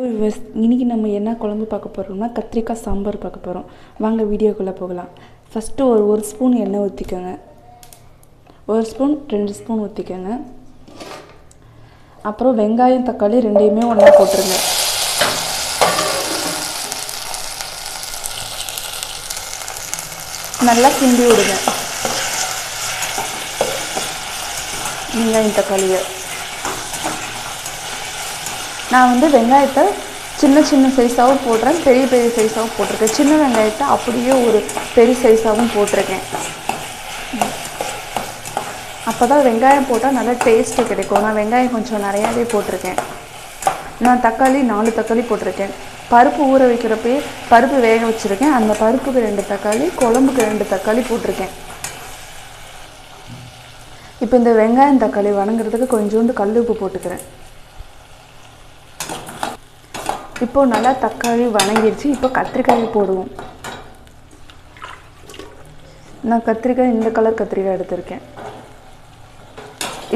இன்றைக்கி நம்ம என்ன குழம்பு பார்க்க போகிறோம்னா கத்திரிக்காய் சாம்பார் பார்க்க போகிறோம். வாங்க வீடியோக்குள்ளே போகலாம். ஃபஸ்ட்டு ஒரு ஸ்பூன் எண்ணெய் ஊற்றிக்கோங்க. 1 ஸ்பூன் 2 ஸ்பூன் ஊற்றிக்கோங்க. அப்புறம் வெங்காயம் தக்காளி ரெண்டையுமே ஒன்றா போட்டுருங்க. நல்லா கிண்டி விடுங்க வெங்காயம் தக்காளியை. நான் வெங்காயத்தை சின்ன சின்ன சைஸாகவும் போடுறேன், பெரிய பெரிய சைஸாகவும் போட்டிருக்கேன். சின்ன வெங்காயத்தை அப்படியே ஒரு பெரிய சைஸாகவும் போட்டிருக்கேன். அப்போ தான் வெங்காயம் போட்டால் நல்லா டேஸ்ட்டு கிடைக்கும். நான் வெங்காயம் கொஞ்சம் நிறையாவே போட்டிருக்கேன். நான் தக்காளி 4 தக்காளி போட்டிருக்கேன். பருப்பு ஊற வைக்கிறப்பே பருப்பு வேக வச்சுருக்கேன். அந்த பருப்புக்கு 2 தக்காளி, குழம்புக்கு 2 தக்காளி போட்டிருக்கேன். இப்போ இந்த வெங்காயம் தக்காளி வணங்குறதுக்கு கொஞ்சோண்டு கல் உப்பு போட்டுக்கிறேன். இப்போது நல்லா தக்காளி வணங்கிடுச்சு. இப்போ கத்திரிக்காயை போடுவோம். நான் கத்திரிக்காய் இந்த கலர் கத்திரிக்காய் எடுத்திருக்கேன்.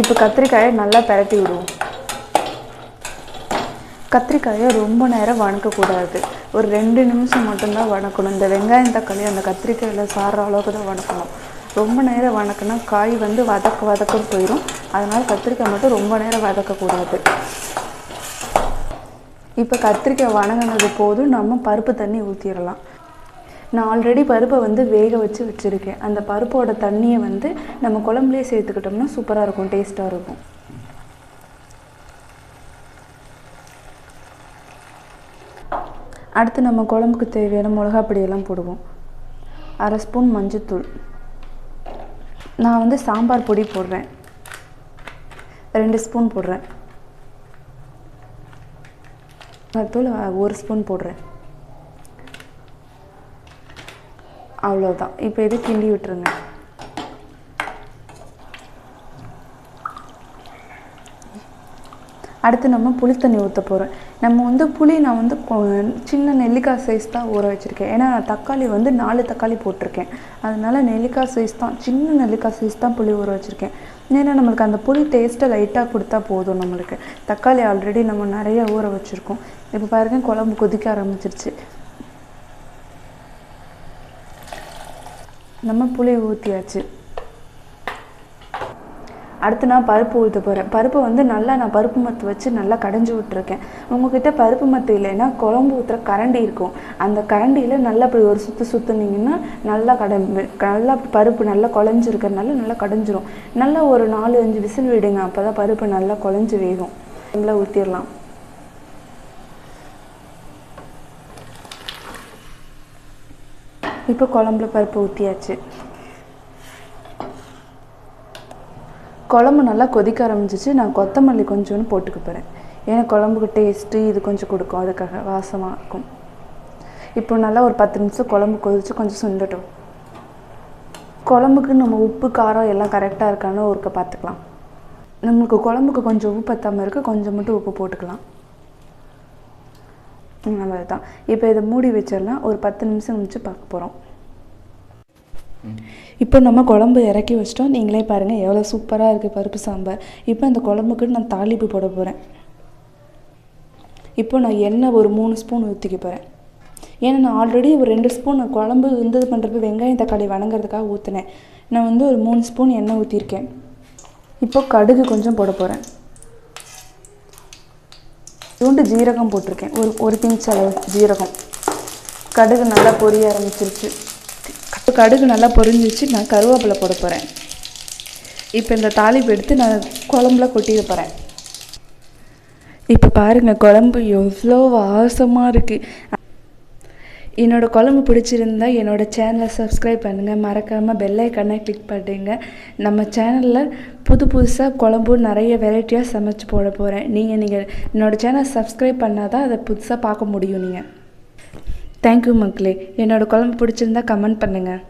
இப்போ கத்திரிக்காயை நல்லா பரட்டி விடுவோம். கத்திரிக்காயை ரொம்ப நேரம் வணக்கக்கூடாது. ஒரு 2 நிமிஷம் மட்டும்தான் வணக்கணும். இந்த வெங்காயம் தக்காளி அந்த கத்திரிக்காயில் சாடுற அளவுக்கு தான் வணக்கணும். ரொம்ப நேரம் வணக்கினா காய் வதக்குன்னு போயிடும். அதனால் கத்திரிக்காய் மட்டும் ரொம்ப நேரம் வதக்கக்கூடாது. இப்போ கத்திரிக்காய் வணங்கினது போதும், நம்ம பருப்பு தண்ணி ஊற்றிடலாம். நான் ஆல்ரெடி பருப்பை வேக வச்சுருக்கேன். அந்த பருப்போட தண்ணியை நம்ம குழம்புலேயே சேர்த்துக்கிட்டோம்னா சூப்பராக இருக்கும், டேஸ்ட்டாக இருக்கும். அடுத்து நம்ம குழம்புக்கு தேவையான மிளகாப்பொடியெல்லாம் போடுவோம். 1/2 ஸ்பூன் மஞ்சத்தூள். நான் சாம்பார் பொடி போடுறேன், 2 ஸ்பூன் போடுறேன். தூள் 1 ஸ்பூன் போடுறேன். அவ்வளோதான். இப்போ இது கிண்டி விட்டுருங்க. அடுத்து நம்ம புளி தண்ணி ஊற்ற போகிறோம். நம்ம புளி நான் சின்ன நெல்லிக்காய் சைஸ் தான் ஊற வச்சுருக்கேன். ஏன்னா நான் தக்காளி 4 தக்காளி போட்டிருக்கேன். அதனால் நெல்லிக்காய் சைஸ் தான், சின்ன நெல்லிக்காய் சைஸ் தான் புளி ஊற வச்சுருக்கேன். ஏன்னா நம்மளுக்கு அந்த புளி டேஸ்ட்டை லைட்டாக கொடுத்தா போதும். நம்மளுக்கு தக்காளி ஆல்ரெடி நம்ம நிறைய ஊற வச்சுருக்கோம். இப்போ பாருங்க, குழம்பு கொதிக்க ஆரம்பிச்சிருச்சு. நம்ம புளி ஊற்றியாச்சு. அடுத்து நான் பருப்பு ஊற்ற போகிறேன். பருப்பு நல்லா நான் பருப்பு மத்து வச்சு நல்லா கடைஞ்சி விட்டுருக்கேன். உங்கள்கிட்ட பருப்பு மத்து இல்லைன்னா குழம்பு ஊற்றுற கரண்டி இருக்கும். அந்த கரண்டியில் நல்லா இப்படி ஒரு சுற்றுனீங்கன்னா நல்லா பருப்பு நல்லா குழஞ்சிருக்கிறதுனால நல்லா கடைஞ்சிரும். நல்லா ஒரு 4-5 விசில் விடுங்க. அப்போ தான் பருப்பு நல்லா குழஞ்சி வேகும். நல்லா ஊற்றிடலாம். இப்போ குழம்புல பருப்பு ஊற்றியாச்சு. குழம்பு நல்லா கொதிக்க ஆரம்பிச்சிச்சு. நான் கொத்தமல்லி கொஞ்சோன்னு போட்டுக்க போகிறேன். ஏன்னா குழம்புக்கு டேஸ்ட்டு இது கொஞ்சம் கொடுக்கும், அதுக்காக வாசமாக இருக்கும். இப்போ நல்லா ஒரு 10 நிமிஷம் குழம்பு கொதிச்சு கொஞ்சம் சுண்டட்டும். குழம்புக்கு நம்ம உப்பு காரம் எல்லாம் கரெக்டாக இருக்கான்னு ஒருக்க பார்த்துக்கலாம். நம்மளுக்கு குழம்புக்கு கொஞ்சம் உப்பு பத்தாமல் இருக்குது, கொஞ்சம் மட்டும் உப்பு போட்டுக்கலாம். அவ்வளோதான். இப்போ இதை மூடி வச்சிடலாம். ஒரு 10 நிமிஷம் கழிச்சு பார்க்க போகிறோம். இப்போ நம்ம குழம்பு இறக்கி வச்சிட்டோம். நீங்களே பாருங்கள் எவ்வளோ சூப்பராக இருக்குது பருப்பு சாம்பார். இப்போ அந்த குழம்புக்கு நான் தாளிப்பு போட போகிறேன். இப்போ நான் எண்ணெய் ஒரு 3 ஸ்பூன் ஊற்றிக்க போகிறேன். ஏன்னா நான் ஆல்ரெடி ஒரு 2 ஸ்பூன் குழம்பு இது பண்ணுறப்ப வெங்காயம் தக்காளி வணங்குறதுக்காக ஊற்றினேன். நான் ஒரு 3 ஸ்பூன் எண்ணெய் ஊற்றிருக்கேன். இப்போ கடுகு கொஞ்சம் போட போகிறேன். ஜீரகம் போட்டிருக்கேன், ஒரு பிஞ்ச் அளவு ஜீரகம். கடுகு நல்லா பொரிய ஆரம்பிச்சிருச்சு. கடுகு நல்லா பொரிஞ்சிச்சு. நான் கருவேப்பிலை போட போகிறேன். இப்போ இந்த தாளிப்பு எடுத்து நான் குழம்புல கொட்டிட போகிறேன். இப்போ பாருங்கள் குழம்பு எவ்வளோ வாசமாக இருக்குது. என்னோடய குழம்பு பிடிச்சிருந்தா என்னோடய சேனலை சப்ஸ்கிரைப் பண்ணுங்கள். மறக்காமல் பெல் ஐக்கானை கிளிக் பண்ணுங்க. நம்ம சேனலில் புதுசாக குழம்பு நிறைய வெரைட்டியாக சமைச்சு போட போகிறேன். நீங்கள் என்னோடய சேனல் சப்ஸ்கிரைப் பண்ணால் தான் அதை புதுசாக பார்க்க முடியும். நீங்கள் தேங்க்யூ மக்களே. என்னோடய குழம்பு பிடிச்சிருந்தா கமெண்ட் பண்ணுங்கள்.